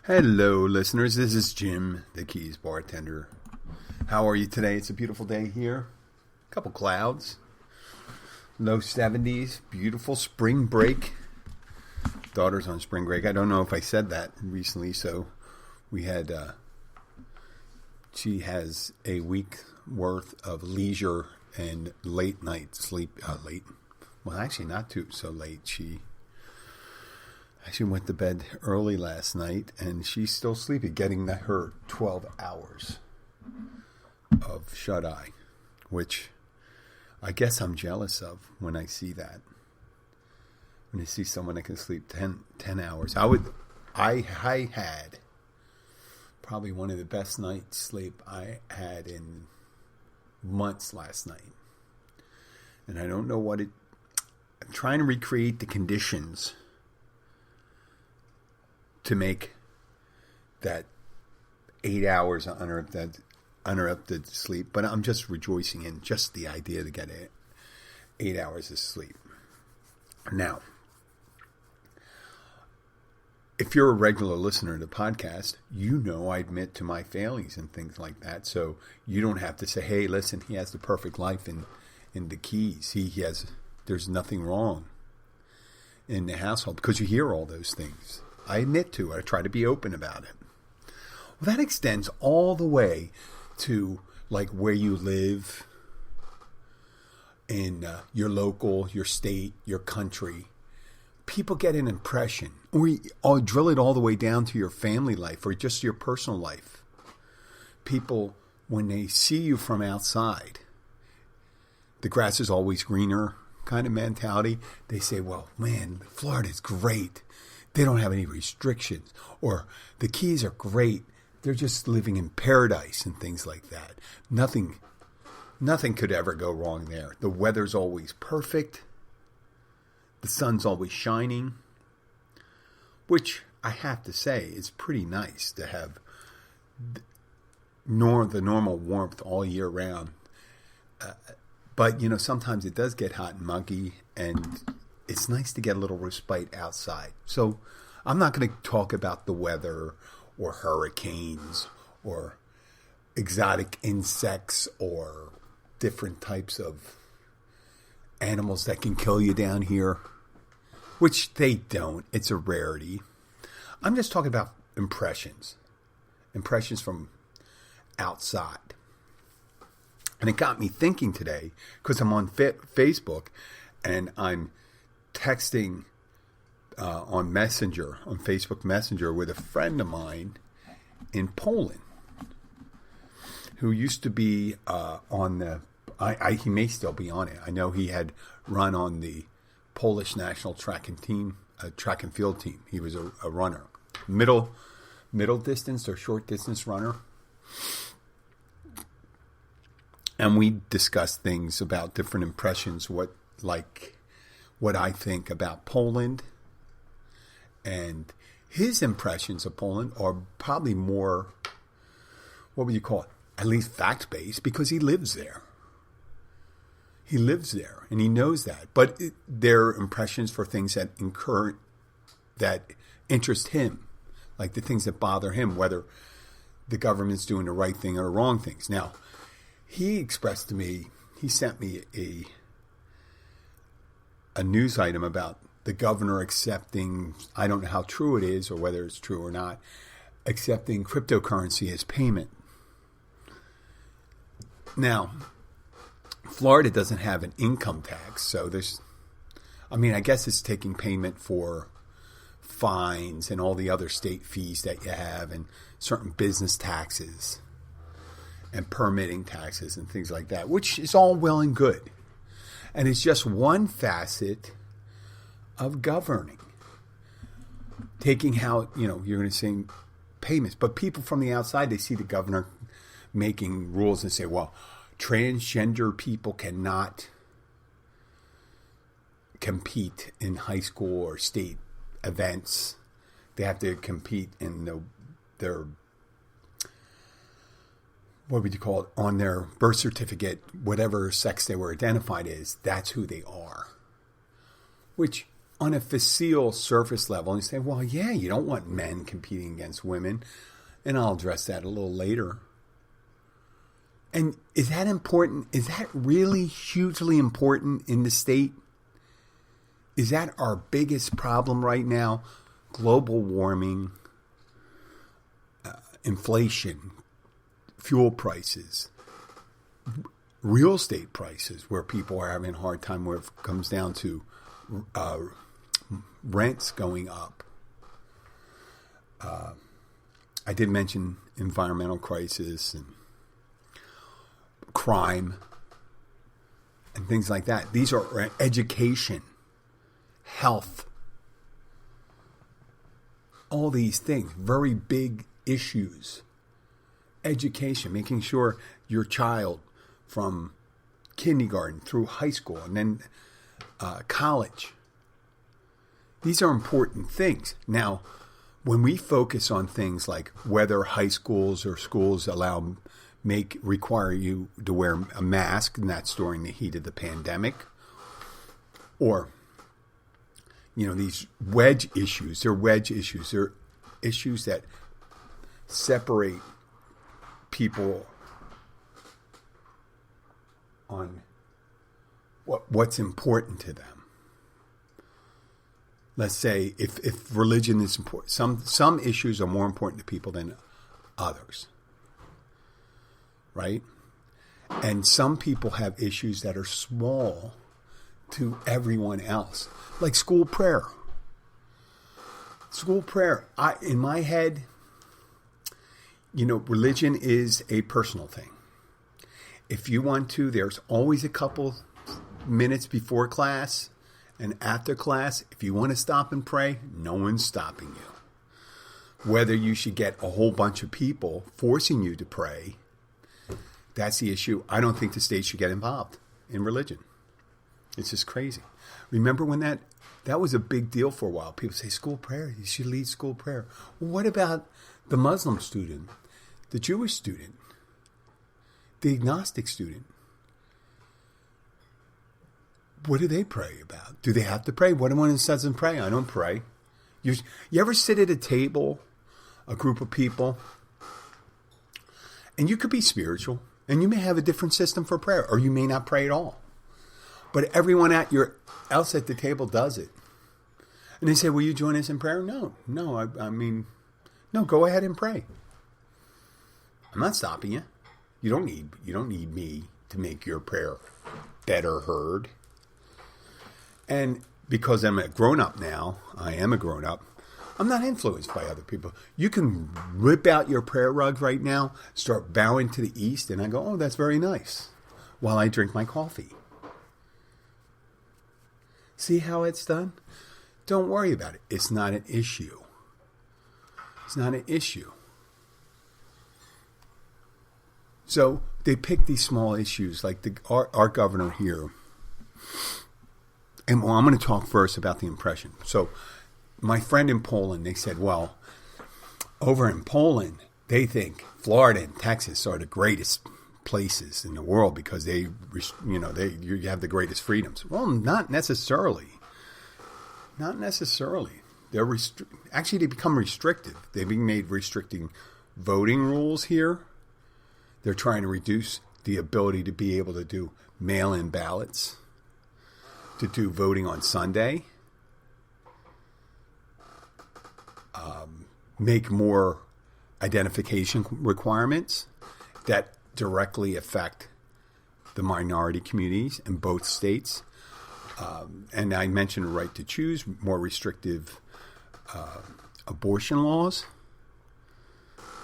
Hello, listeners. This is Jim, the Keys Bartender. How are you today? It's a beautiful day here. A couple clouds. Low 70s. Beautiful spring break. Daughter's on spring break. I don't know if I said that recently, so we had... she has a week worth of leisure and late night sleep. Well, actually not too so late. She went to bed early last night, and she's still sleepy, getting her 12 hours of shut-eye, which I guess I'm jealous of when I see that. When I see someone that can sleep 10 hours. I had probably one of the best nights sleep I had in months last night. And I don't know I'm trying to recreate the conditions to make that 8 hours uninterrupted sleep, but I'm just rejoicing in just the idea to get 8 hours of sleep. Now, if you're a regular listener to the podcast, you know I admit to my failings and things like that, so you don't have to say, hey, listen, he has the perfect life in the Keys. There's nothing wrong in the household, because you hear all those things. I admit to it. I try to be open about it. Well, that extends all the way to like where you live in your local, your state, your country. People get an impression, or I'll drill it all the way down to your family life or just your personal life. People, when they see you from outside, the grass is always greener kind of mentality. They say, well, man, Florida's great. They don't have any restrictions, or the Keys are great. They're just living in paradise and things like that. Nothing could ever go wrong there. The weather's always perfect. The sun's always shining, which I have to say is pretty nice to have the normal warmth all year round. But, sometimes it does get hot and muggy, and it's nice to get a little respite outside. So I'm not going to talk about the weather or hurricanes or exotic insects or different types of animals that can kill you down here, which they don't. It's a rarity. I'm just talking about impressions from outside. And it got me thinking today, because I'm on Facebook and I'm texting on Facebook Messenger with a friend of mine in Poland who used to be on the, he may still be on it. I know he had run on the Polish national track and field team. He was a runner, middle distance or short distance runner. And we discussed things about different impressions, what I think about Poland, and his impressions of Poland are probably more, what would you call it, at least fact-based, because he lives there. He lives there, and he knows that. But they're impressions for things that interest him, like the things that bother him, whether the government's doing the right thing or the wrong things. Now, he sent me a news item about the governor accepting, I don't know how true it is or whether it's true or not, accepting cryptocurrency as payment. Now, Florida doesn't have an income tax, so I guess it's taking payment for fines and all the other state fees that you have and certain business taxes and permitting taxes and things like that, which is all well and good. And it's just one facet of governing. Taking how, you're going to say payments. But people from the outside, they see the governor making rules and say, well, transgender people cannot compete in high school or state events. They have to compete in their, what would you call it, on their birth certificate, whatever sex they were identified as, that's who they are. Which on a facile surface level, and you say, well, yeah, you don't want men competing against women. And I'll address that a little later. And is that important? Is that really hugely important in the state? Is that our biggest problem right now? Global warming, inflation, fuel prices, real estate prices, where people are having a hard time, where it comes down to rents going up. I did mention environmental crisis and crime and things like that. These are education, health, all these things, very big issues. Education, making sure your child from kindergarten through high school and then college. These are important things. Now, when we focus on things like whether high schools or schools require you to wear a mask, and that's during the heat of the pandemic, or these wedge issues. They're wedge issues. They're issues that separate people on what's important to them. Let's say if religion is important, some issues are more important to people than others, right? And some people have issues that are small to everyone else, like school prayer. School prayer, in my head, religion is a personal thing. If you want to, there's always a couple minutes before class and after class. If you want to stop and pray, no one's stopping you. Whether you should get a whole bunch of people forcing you to pray, that's the issue. I don't think the state should get involved in religion. It's just crazy. Remember when that was a big deal for a while? People say, school prayer, you should lead school prayer. Well, what about the Muslim student, the Jewish student, the agnostic student? What do they pray about? Do they have to pray? What if one doesn't pray? I don't pray. You ever sit at a table, a group of people, and you could be spiritual, and you may have a different system for prayer, or you may not pray at all. But everyone else at the table does it. And they say, will you join us in prayer? No, go ahead and pray. I'm not stopping you. You don't need me to make your prayer better heard. And because I'm a grown-up now, I'm not influenced by other people. You can rip out your prayer rug right now, start bowing to the east, and I go, oh, that's very nice, while I drink my coffee. See how it's done? Don't worry about it. It's not an issue. It's not an issue. So they pick these small issues, like our governor here. And I'm going to talk first about the impression. So my friend in Poland, they said, well, over in Poland, they think Florida and Texas are the greatest places in the world because you have the greatest freedoms. Well, not necessarily. Not necessarily. Actually, they become restrictive. They've been made restricting voting rules here. They're trying to reduce the ability to be able to do mail-in ballots, to do voting on Sunday, make more identification requirements that directly affect the minority communities in both states. And I mentioned the right to choose, more restrictive abortion laws,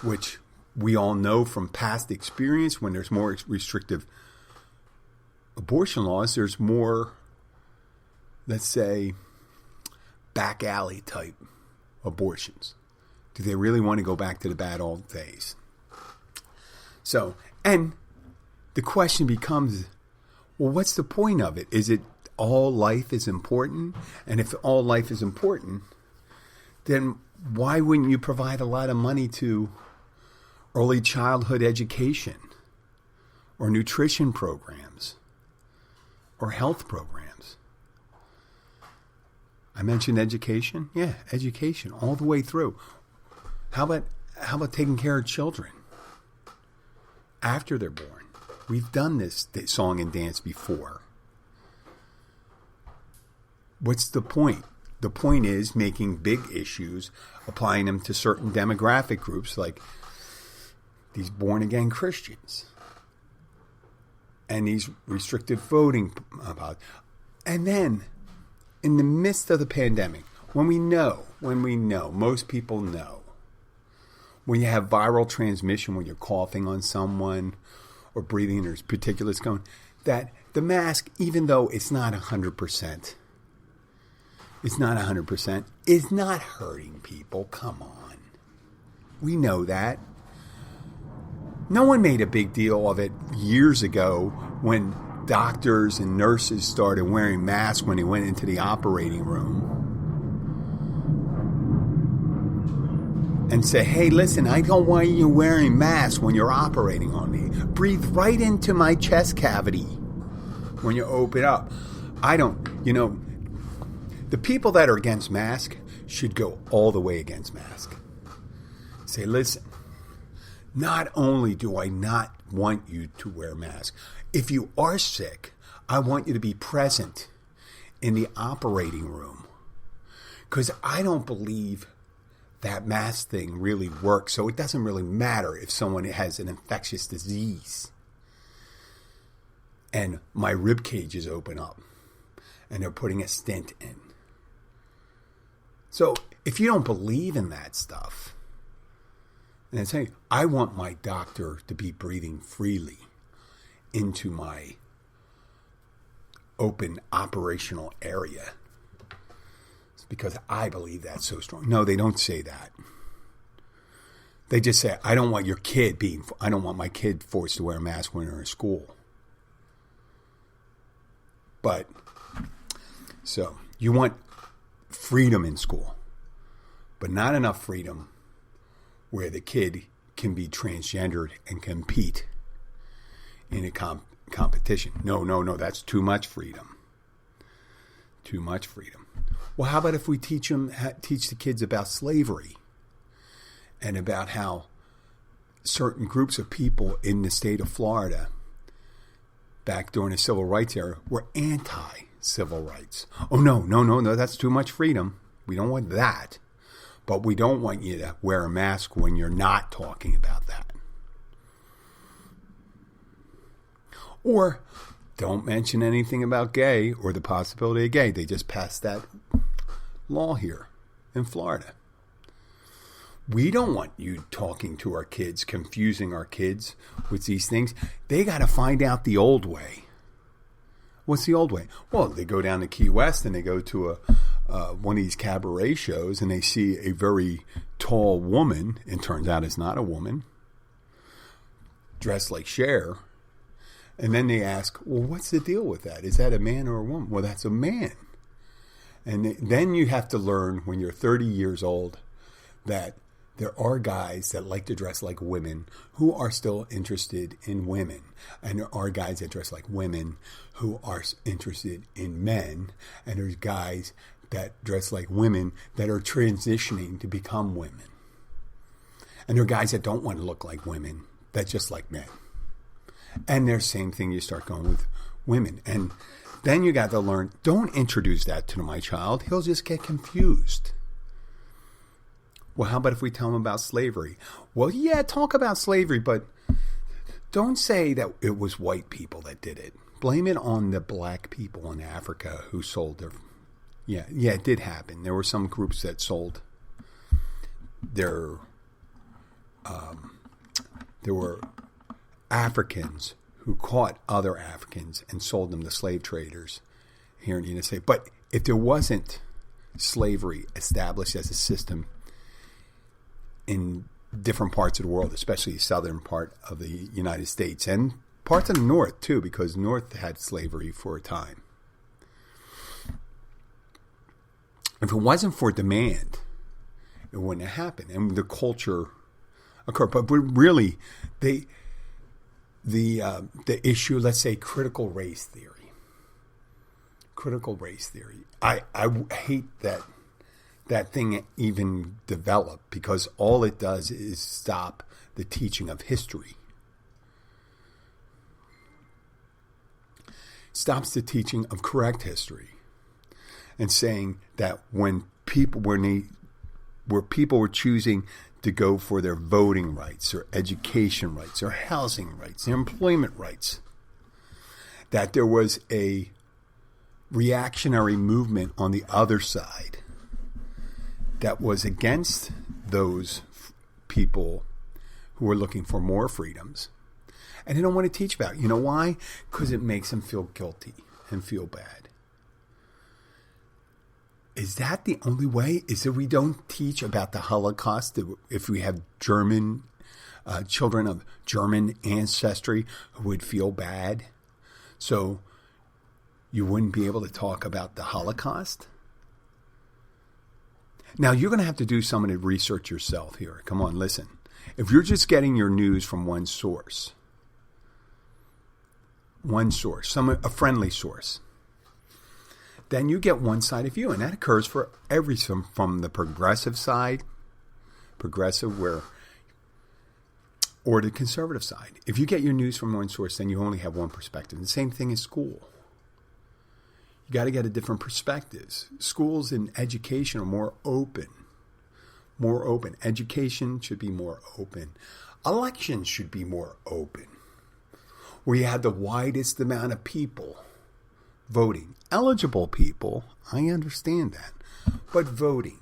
which we all know from past experience, when there's more restrictive abortion laws, there's more, let's say, back alley type abortions. Do they really want to go back to the bad old days? So, and the question becomes, well, what's the point of it? Is it all life is important? And if all life is important, then why wouldn't you provide a lot of money to early childhood education or nutrition programs or health programs? I mentioned education. Yeah, education all the way through. How about taking care of children after they're born? We've done this song and dance before. What's the point? The point is making big issues, applying them to certain demographic groups like these born-again Christians and these restricted voting. And then, in the midst of the pandemic, when we know, most people know, when you have viral transmission, when you're coughing on someone or breathing, there's particulates going, that the mask, even though it's not 100%, is not hurting people. Come on. We know that. No one made a big deal of it years ago when doctors and nurses started wearing masks when they went into the operating room. And say, hey, listen, I don't want you wearing masks when you're operating on me. Breathe right into my chest cavity when you open up. The people that are against mask should go all the way against mask. Say, listen, not only do I not want you to wear mask, if you are sick, I want you to be present in the operating room. Because I don't believe that mask thing really works. So it doesn't really matter if someone has an infectious disease and my rib cage is open up and they're putting a stent in. So if you don't believe in that stuff, and then say, I want my doctor to be breathing freely into my open operational area, it's because I believe that's so strong. No, they don't say that. They just say, I don't want my kid forced to wear a mask when they're in school. But, so, you want freedom in school, but not enough freedom where the kid can be transgendered and compete in a competition. No, that's too much freedom. Too much freedom. Well, how about if we teach the kids about slavery and about how certain groups of people in the state of Florida back during the civil rights era were anti-civil rights. Oh, no, that's too much freedom. We don't want that. But we don't want you to wear a mask when you're not talking about that. Or don't mention anything about gay or the possibility of gay. They just passed that law here in Florida. We don't want you talking to our kids, confusing our kids with these things. They got to find out the old way. What's the old way? Well, they go down to Key West and they go to one of these cabaret shows and they see a very tall woman, and turns out it's not a woman, dressed like Cher. And then they ask, well, what's the deal with that? Is that a man or a woman? Well, that's a man. And then you have to learn when you're 30 years old that there are guys that like to dress like women who are still interested in women. And there are guys that dress like women who are interested in men. And there's guys that dress like women that are transitioning to become women. And there are guys that don't want to look like women, that just like men. And there's the same thing, you start going with women. And then you got to learn, don't introduce that to my child. He'll just get confused. Well, how about if we tell him about slavery? Well, yeah, talk about slavery, but don't say that it was white people that did it. Blame it on the black people in Africa who sold their... Yeah, it did happen. There were some groups that sold their... there were Africans who caught other Africans and sold them to slave traders here in the United States. But if there wasn't slavery established as a system in different parts of the world, especially the southern part of the United States and parts of the North too, because North had slavery for a time. If it wasn't for demand, it wouldn't have happened, and the culture occurred. But really, the issue, let's say, critical race theory. critical race theory. I hate that thing even developed, because all it does is stop the teaching of history. Stops the teaching of correct history, and saying that where people were choosing to go for their voting rights or education rights or housing rights, their employment rights, that there was a reactionary movement on the other side that was against those people who were looking for more freedoms. And they don't want to teach about it. You know why? Because it makes them feel guilty and feel bad. Is that the only way? Is that we don't teach about the Holocaust? If we have children of German ancestry who would feel bad, so you wouldn't be able to talk about the Holocaust? Now, you're going to have to do some of the research yourself here. Come on, listen. If you're just getting your news from one source, a friendly source, then you get one side of view, and that occurs for from the progressive side, or the conservative side. If you get your news from one source, then you only have one perspective. The same thing in school. You got to get a different perspectives. Schools and education are more open. More open. Education should be more open. Elections should be more open. Where you had the widest amount of people voting. Eligible people, I understand that. But voting.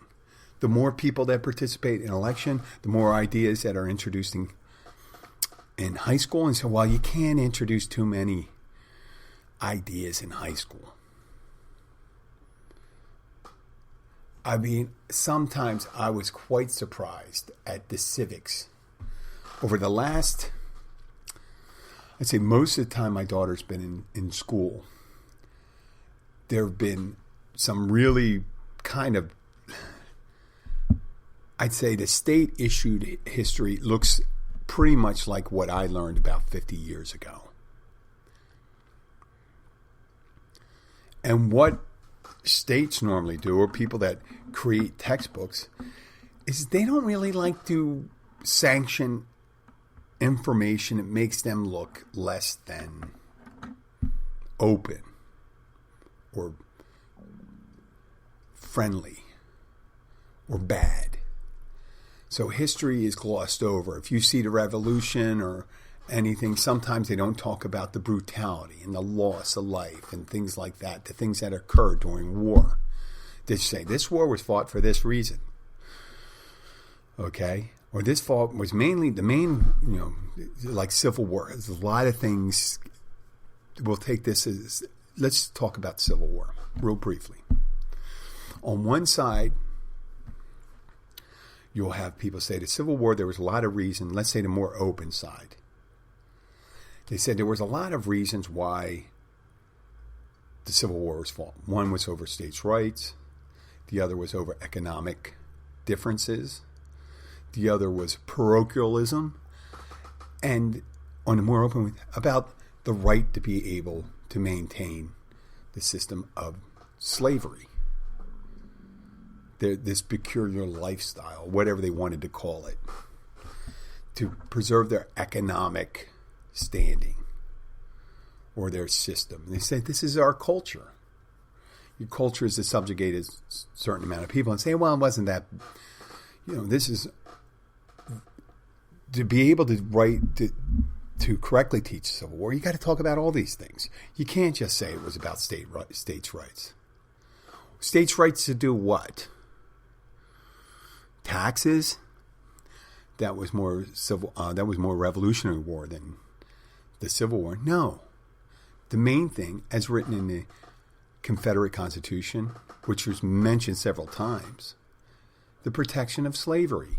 The more people that participate in election, the more ideas that are introduced in high school. And so, well, you can't introduce too many ideas in high school. I mean, sometimes I was quite surprised at the civics. Over the last, I'd say most of the time my daughter's been in school, there have been some really kind of, I'd say the state-issued history looks pretty much like what I learned about 50 years ago. And what states normally do, or people that create textbooks, is they don't really like to sanction information that makes them look less than open or friendly or bad. So history is glossed over. If you see the revolution or anything, sometimes they don't talk about the brutality and the loss of life and things like that, the things that occurred during war. They say this war was fought for this reason. Okay? Or this fought was mainly the main, like Civil War. There's a lot of things. We'll take this as, let's talk about Civil War real briefly. On one side, you'll have people say the Civil War, there was a lot of reason. Let's say the more open side. They said there was a lot of reasons why the Civil War was fought. One was over states' rights. The other was over economic differences. The other was parochialism. And on the more open, about the right to be able to maintain the system of slavery. This peculiar lifestyle, whatever they wanted to call it, to preserve their economic standing or their system. They say this is our culture. Your culture is to subjugate a certain amount of people, and say, well, it wasn't that. This is to be able to write to correctly teach the Civil War. You got to talk about all these things. You can't just say it was about states' rights. States' rights to do what? Taxes. That was more Revolutionary War than the Civil War. No. The main thing, as written in the Confederate Constitution, which was mentioned several times, the protection of slavery.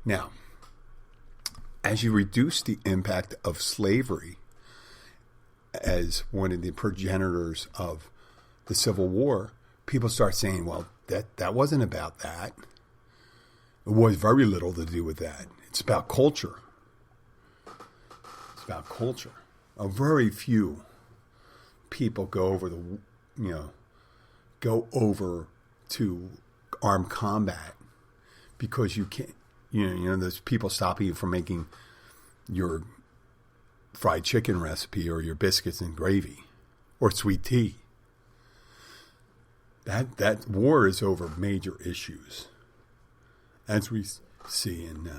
Now, as you reduce the impact of slavery as one of the progenitors of the Civil War, people start saying, well, that wasn't about that. It was very little to do with that. It's about culture. It's about culture. A very few people go over you know, go over to armed combat because you can't, there's people stopping you from making your fried chicken recipe or your biscuits and gravy or sweet tea. That war is over major issues, as we see in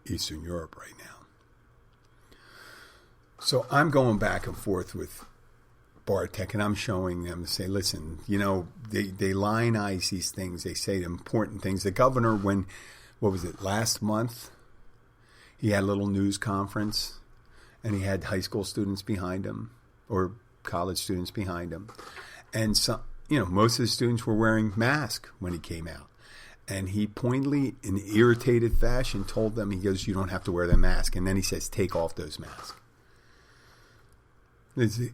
Eastern Europe right now. So I'm going back and forth with Bartek, and I'm showing them, say, listen, they lionize these things. They say important things. The governor, last month, he had a little news conference, and he had high school students behind him or college students behind him. And some, most of the students were wearing masks when he came out. And he pointedly, in irritated fashion, told them, he goes, you don't have to wear that mask. And then he says, take off those masks.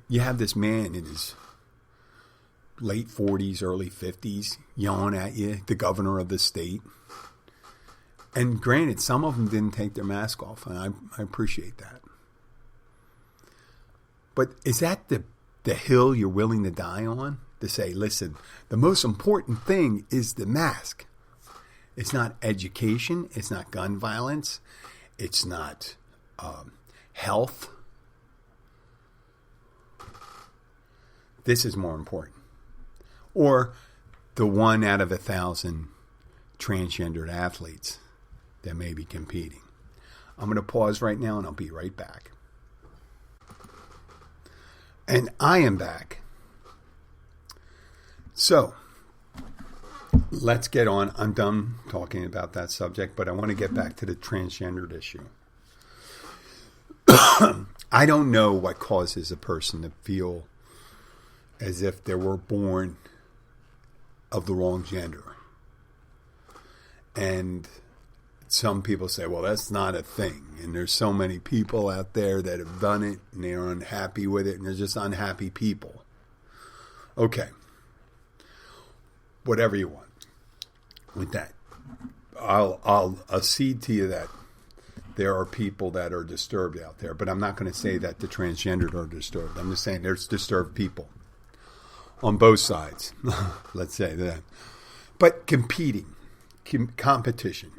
You have this man in his late 40s, early 50s, yelling at you, the governor of the state. And granted, some of them didn't take their mask off, and I appreciate that. But is that the hill you're willing to die on? To say, listen, the most important thing is the mask. It's not education. It's not gun violence. It's not health. This is more important. Or the 1 out of 1,000 transgendered athletes that may be competing. I'm going to pause right now and I'll be right back. And I am back. So, let's get on. I'm done talking about that subject, but I want to get back to the transgendered issue. I don't know what causes a person to feel as if they were born of the wrong gender. And some people say, well, that's not a thing. And there's so many people out there that have done it and they're unhappy with it and they're just unhappy people. Okay. Whatever you want with that. I'll cede to you that there are people that are disturbed out there, but I'm not going to say that the transgendered are disturbed. I'm just saying there's disturbed people on both sides. Let's say that. But competition.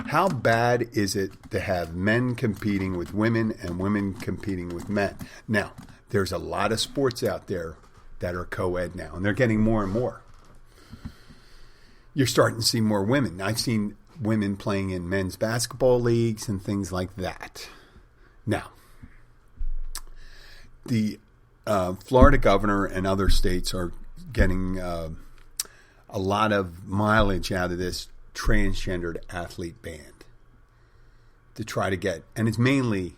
How bad is it to have men competing with women and women competing with men? Now, there's a lot of sports out there that are co-ed now, and they're getting more and more. You're starting to see more women. I've seen women playing in men's basketball leagues and things like that. Now, the Florida governor and other states are getting a lot of mileage out of this transgendered athlete ban to try to get, and it's mainly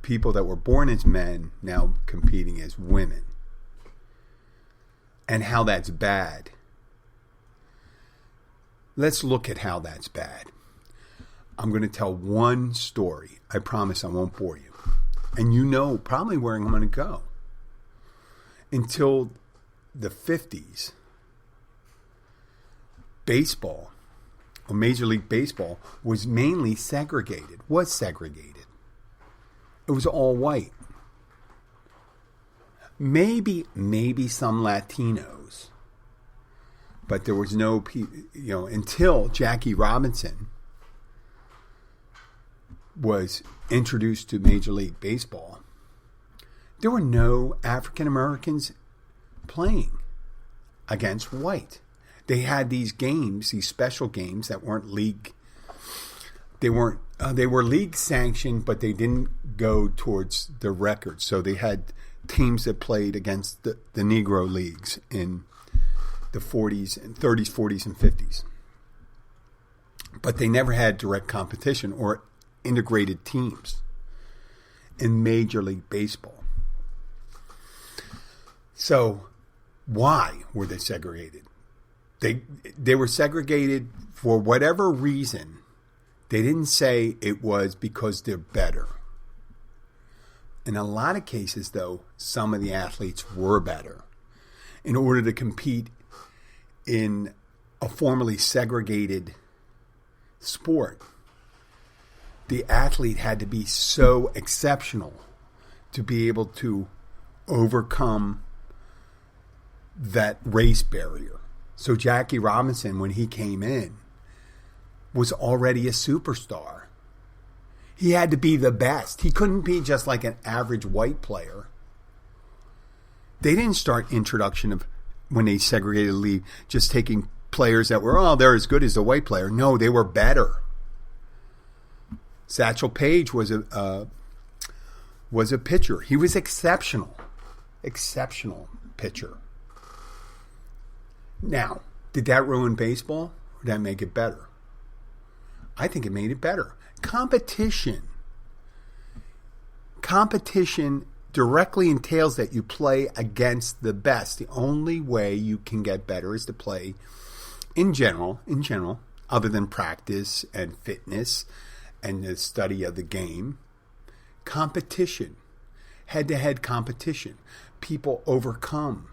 people that were born as men now competing as women, and how that's bad. Let's look at how that's bad. I'm going to tell one story. I promise I won't bore you. And you know probably where I'm going to go. Until the 50s, baseball, or Major League Baseball, was mainly segregated. It was all white. Maybe some Latinos. But there was no, until Jackie Robinson was introduced to Major League Baseball, there were no African Americans playing against white. They had these games, these special games that weren't league. They were league sanctioned, but they didn't go towards the record. So they had teams that played against the Negro leagues in the 40s and 30s, 40s, and 50s. But they never had direct competition or integrated teams in Major League Baseball. So why were they segregated? They were segregated for whatever reason. They didn't say it was because they're better. In a lot of cases, though, some of the athletes were better. In order to compete in a formerly segregated sport, the athlete had to be so exceptional to be able to overcome that race barrier. So Jackie Robinson, when he came in, was already a superstar. He had to be the best. He couldn't be just like an average white player. They didn't start introduction of, when they segregated the league, just taking players that were, oh, they're as good as the white player. No, they were better. Satchel Paige was a pitcher. He was exceptional pitcher. Now, did that ruin baseball or did that make it better? I think it made it better. Competition directly entails that you play against the best. The only way you can get better is to play in general, other than practice and fitness and the study of the game. Competition, head-to-head competition. People overcome.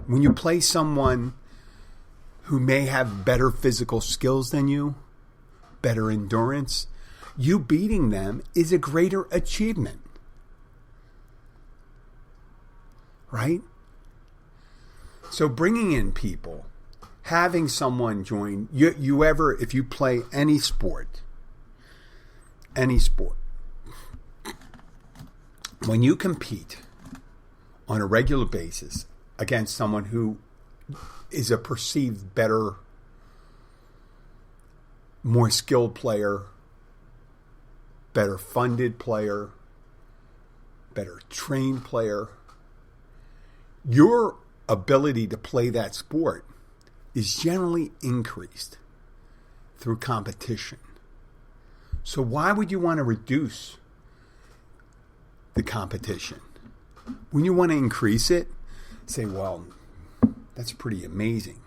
When you play someone who may have better physical skills than you, better endurance, you beating them is a greater achievement. Right? So bringing in people, having someone join, if you play any sport, when you compete on a regular basis against someone who is a perceived better, more skilled player, better funded player, better trained player, your ability to play that sport is generally increased through competition. So why would you want to reduce the competition? When you want to increase it, say, well, that's pretty amazing.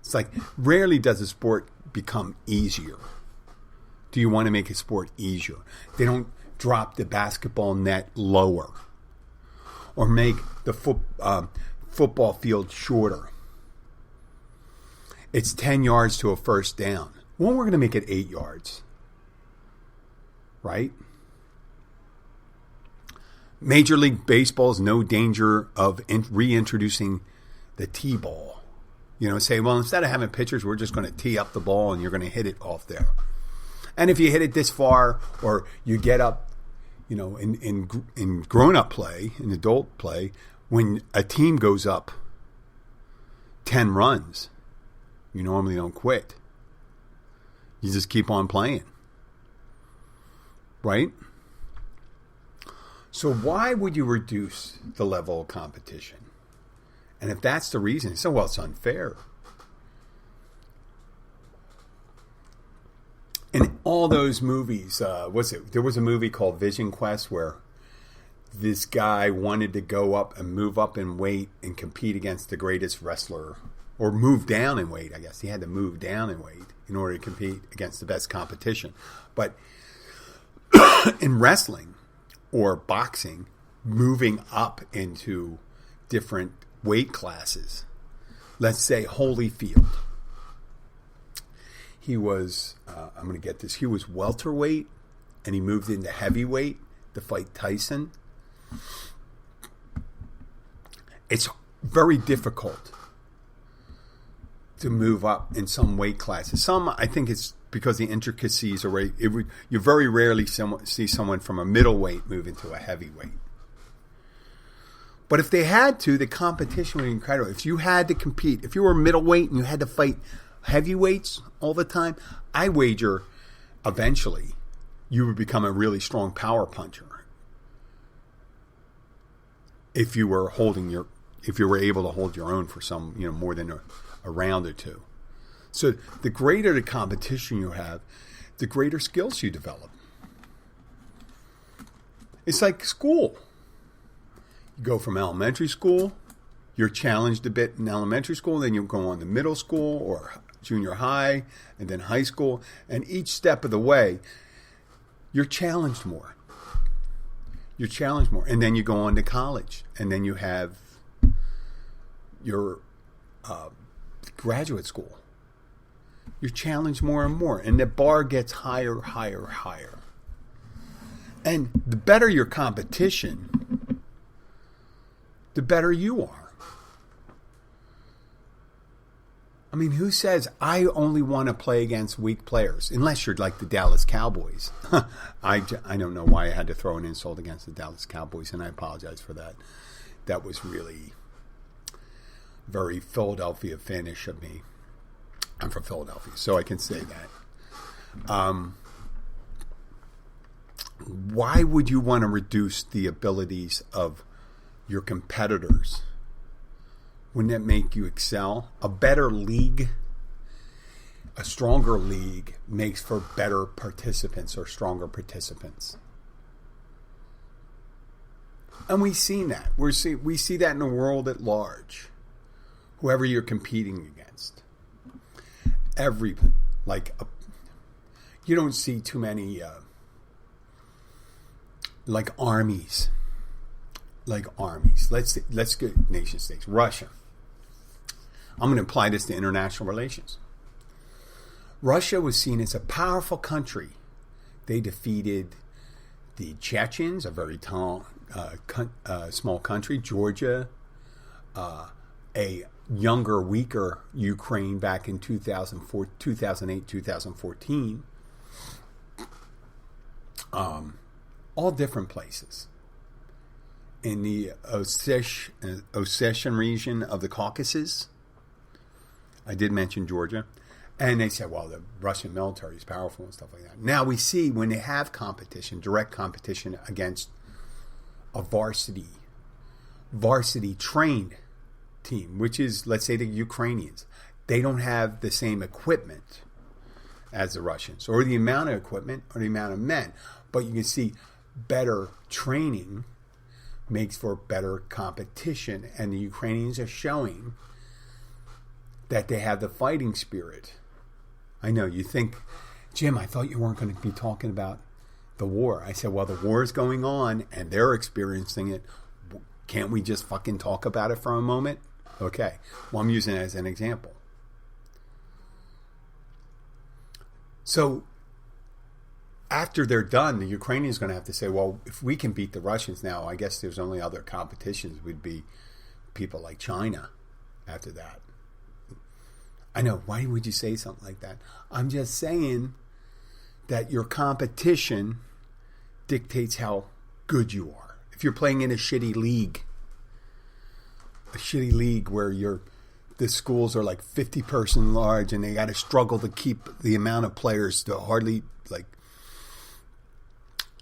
It's like, rarely does a sport become easier. Do you want to make a sport easier? They don't drop the basketball net lower or make the football field shorter. It's 10 yards to a first down. Well, we're going to make it 8 yards. Right? Major League Baseball is no danger of reintroducing the T-ball. Say, well, instead of having pitchers, we're just going to tee up the ball and you're going to hit it off there. And if you hit it this far, or you get up, in grown-up play, in adult play, when a team goes up 10 runs, you normally don't quit. You just keep on playing. Right? So why would you reduce the level of competition? And if that's the reason, so well, it's unfair. In all those movies, there was a movie called Vision Quest where this guy wanted to go up and move up in weight and compete against the greatest wrestler, or move down in weight, I guess. He had to move down in weight in order to compete against the best competition. But in wrestling or boxing, moving up into different weight classes, let's say Holyfield, he was, I'm going to get this, he was welterweight and he moved into heavyweight to fight Tyson. It's very difficult to move up in some weight classes. Some, I think it's because the intricacies are you very rarely see someone from a middleweight move into a heavyweight. But if they had to, the competition would be incredible. If you had to compete, if you were middleweight and you had to fight heavyweights all the time, I wager eventually you would become a really strong power puncher. If you were able to hold your own for some, more than a round or two. So the greater the competition you have, the greater skills you develop. It's like school. You go from elementary school, you're challenged a bit in elementary school, then you go on to middle school or junior high, and then high school, and each step of the way, you're challenged more. And then you go on to college, and then you have your graduate school. You're challenged more and more, and the bar gets higher. And the better your competition, the better you are. I mean, who says I only want to play against weak players? Unless you're like the Dallas Cowboys. I don't know why I had to throw an insult against the Dallas Cowboys, and I apologize for that. That was really very Philadelphia finish of me. I'm from Philadelphia, so I can say that. Why would you want to reduce the abilities of your competitors? Wouldn't that make you excel? A better league, a stronger league makes for better participants or stronger participants. And we've seen that. We see that in the world at large. Whoever you're competing against. You don't see too many armies. Like armies. Let's go nation states. Russia. I'm going to apply this to international relations. Russia was seen as a powerful country. They defeated the Chechens, a very small country, Georgia, a younger, weaker Ukraine back in 2008, 2014. All different places. In the Ossetian region of the Caucasus, I did mention Georgia, and they said, well, the Russian military is powerful and stuff like that. Now we see when they have competition, direct competition against a varsity trained team, which is, let's say, the Ukrainians. They don't have the same equipment as the Russians, or the amount of equipment, or the amount of men. But you can see better training makes for better competition, and the Ukrainians are showing that they have the fighting spirit. I know, you think, Jim, I thought you weren't going to be talking about the war. I said, well, the war is going on, and they're experiencing it. Can't we just fucking talk about it for a moment? Okay, well, I'm using it as an example. So, after they're done, the Ukrainians are going to have to say, well, if we can beat the Russians now, I guess there's only other competitions would be people like China after that. I know, why would you say something like that? I'm just saying that your competition dictates how good you are. If you're playing in a shitty league where the schools are like 50-person large and they got to struggle to keep the amount of players to hardly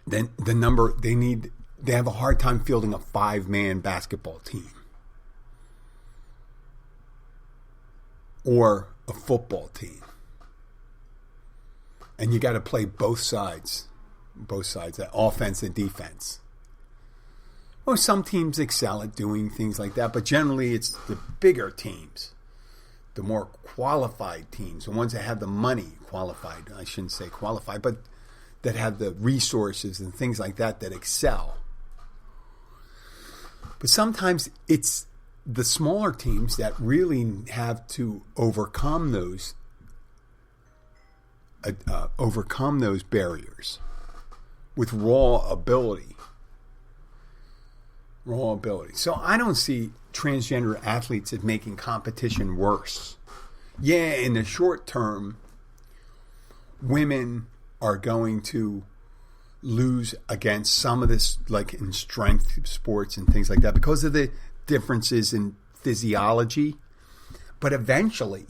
then the number they have a hard time fielding a 5-man basketball team or a football team, and you got to play both sides, that offense and defense. Well, some teams excel at doing things like that, but generally it's the bigger teams, the more qualified teams, the ones that have the money, qualified. I shouldn't say qualified, but that have the resources and things like that excel. But sometimes it's the smaller teams that really have to overcome those barriers with raw ability. So I don't see transgender athletes as making competition worse. Yeah, in the short term, women are going to lose against some of this, like in strength sports and things like that, because of the differences in physiology. But eventually,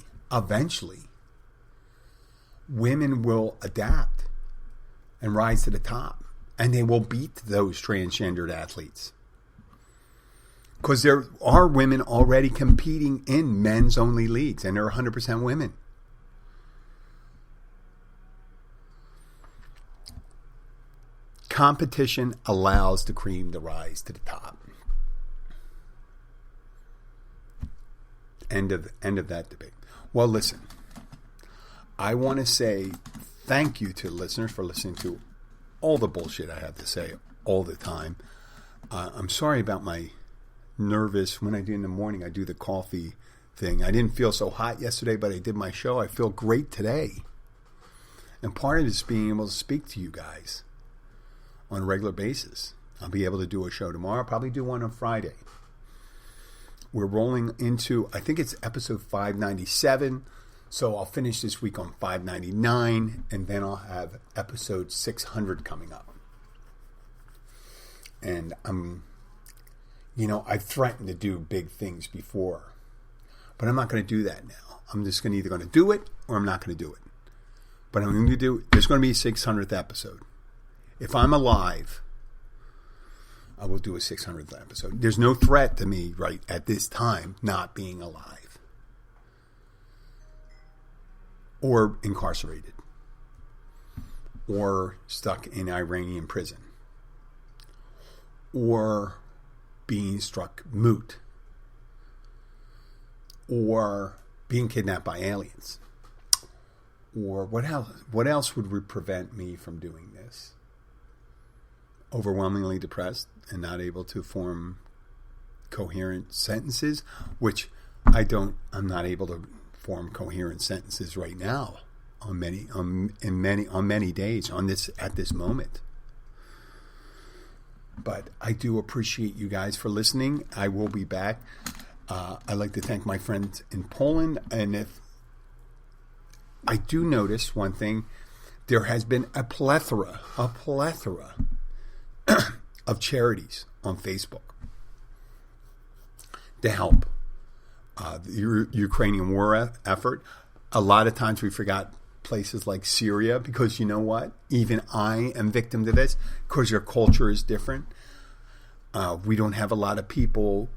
women will adapt and rise to the top, and they will beat those transgendered athletes. Because there are women already competing in men's only leagues, and they're 100% women. Competition allows the cream to rise to the top. End of that debate. Well, listen, I want to say thank you to listeners for listening to all the bullshit I have to say all the time. I'm sorry about my nervous. When I do in the morning, I do the coffee thing. I didn't feel so hot yesterday, but I did my show. I feel great today. And part of it is being able to speak to you guys on a regular basis. I'll be able to do a show tomorrow. I'll probably do one on Friday. we're rolling into, I think it's episode 597. So I'll finish this week on 599, and then I'll have episode 600 coming up. And I've threatened to do big things before, but I'm not going to do that now. I'm just either going to do it or I'm not going to do it. But I'm going to do, there's going to be a 600th episode. If I'm alive, I will do a 600th episode. There's no threat to me right at this time not being alive or incarcerated or stuck in Iranian prison or being struck moot or being kidnapped by aliens. Or what else? What else would prevent me from doing this? Overwhelmingly depressed and not able to form coherent sentences, which I'm not able to form coherent sentences right now on many days at this moment. But I do appreciate you guys for listening. I will be back. I'd like to thank my friends in Poland. And if I do notice one thing, there has been a plethora of charities on Facebook to help the Ukrainian war effort. A lot of times we forgot places like Syria, because you know what? Even I am victim to this, because your culture is different. We don't have a lot of people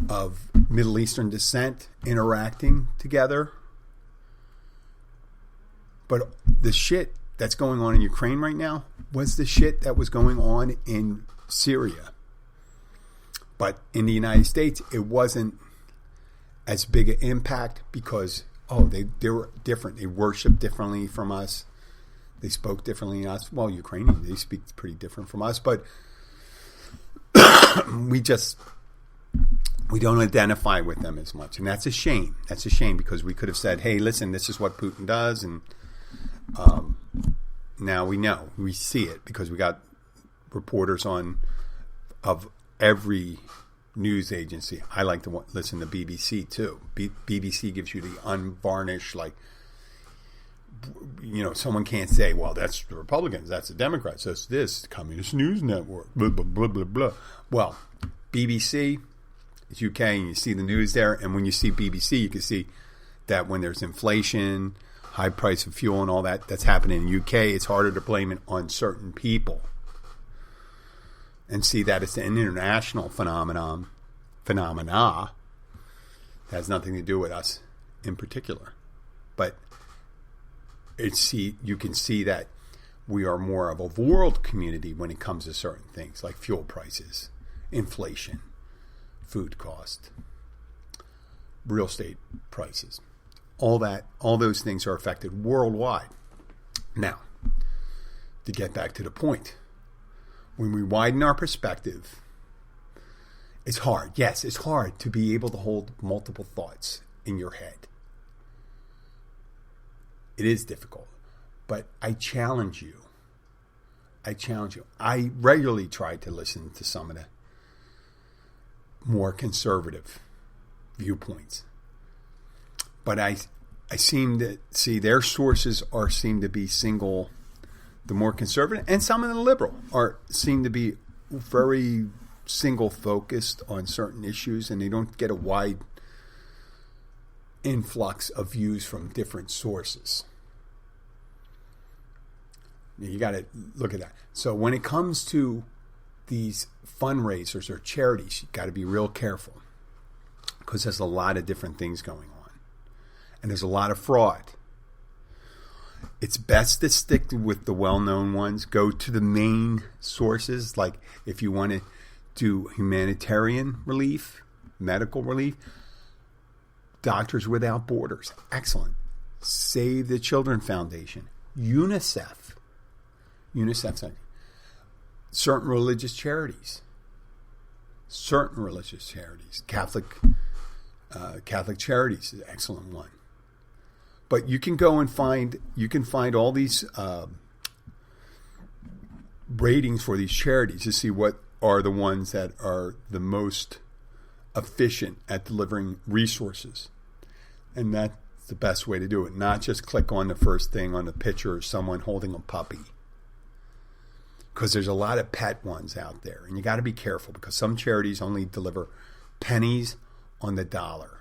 of Middle Eastern descent interacting together. But the shit that's going on in Ukraine right now was the shit that was going on in Syria. But in the United States, it wasn't as big an impact because, they were different. They worshiped differently from us. They spoke differently than us. Well, Ukrainians, they speak pretty different from us. But we don't identify with them as much. And that's a shame. That's a shame, because we could have said, hey, listen, this is what Putin does. And now we know. We see it because we got reporters of every news agency. I like to listen to BBC too. BBC gives you the unvarnished, someone can't say, well, that's the Republicans, that's the Democrats, that's this Communist News Network, blah, blah, blah, blah, blah. Well, BBC is UK, and you see the news there, and when you see BBC, you can see that when there's inflation, high price of fuel and all that's happening in the UK, it's harder to blame it on certain people and see that it's an international phenomena that has nothing to do with us in particular. But you can see that we are more of a world community when it comes to certain things like fuel prices, inflation, food cost, real estate prices. All those things are affected worldwide. Now, to get back to the point, when we widen our perspective, it's hard. Yes, it's hard to be able to hold multiple thoughts in your head. It is difficult, but I challenge you. I regularly try to listen to some of the more conservative viewpoints, but I seem to see their sources seem to be single. The more conservative, and some of the liberal seem to be very single focused on certain issues, and they don't get a wide influx of views from different sources. You got to look at that. So when it comes to these fundraisers or charities, you got to be real careful, because there's a lot of different things going on, and there's a lot of fraud. It's best to stick with the well-known ones. Go to the main sources. Like if you want to do humanitarian relief, medical relief, Doctors Without Borders, excellent. Save the Children Foundation, UNICEF, certain religious charities, Catholic Charities is an excellent one. But you can go and find all these ratings for these charities to see what are the ones that are the most efficient at delivering resources. And that's the best way to do it. Not just click on the first thing on the picture of someone holding a puppy. Because there's a lot of pet ones out there. And you got to be careful because some charities only deliver pennies on the dollar.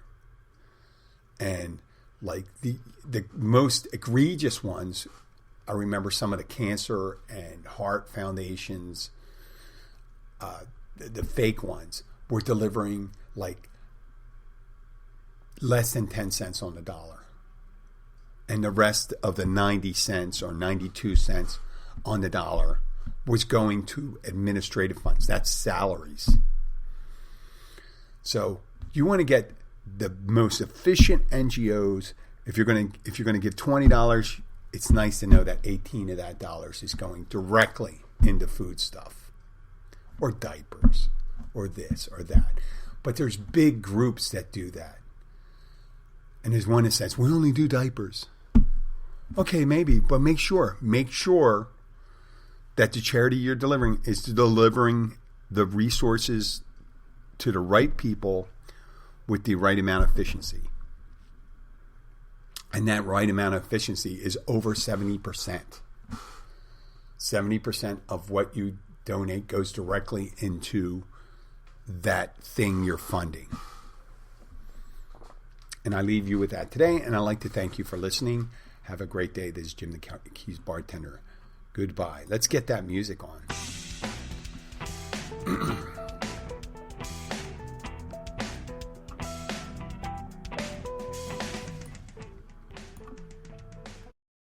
And like the most egregious ones, I remember some of the cancer and heart foundations, the fake ones, were delivering like less than 10 cents on the dollar. And the rest of the 90 cents or 92 cents on the dollar was going to administrative funds. That's salaries. So you want to get the most efficient NGOs. If you're going to give $20, it's nice to know that 18 of that dollars is going directly into food stuff or diapers or this or that. But there's big groups that do that. And there's one that says, we only do diapers. Okay, maybe, but make sure that the charity you're delivering is delivering the resources to the right people with the right amount of efficiency. And that right amount of efficiency is over 70%. 70% of what you donate goes directly into that thing you're funding. And I leave you with that today, and I'd like to thank you for listening. Have a great day. This is Jim the Keys Bartender. Goodbye. Let's get that music on.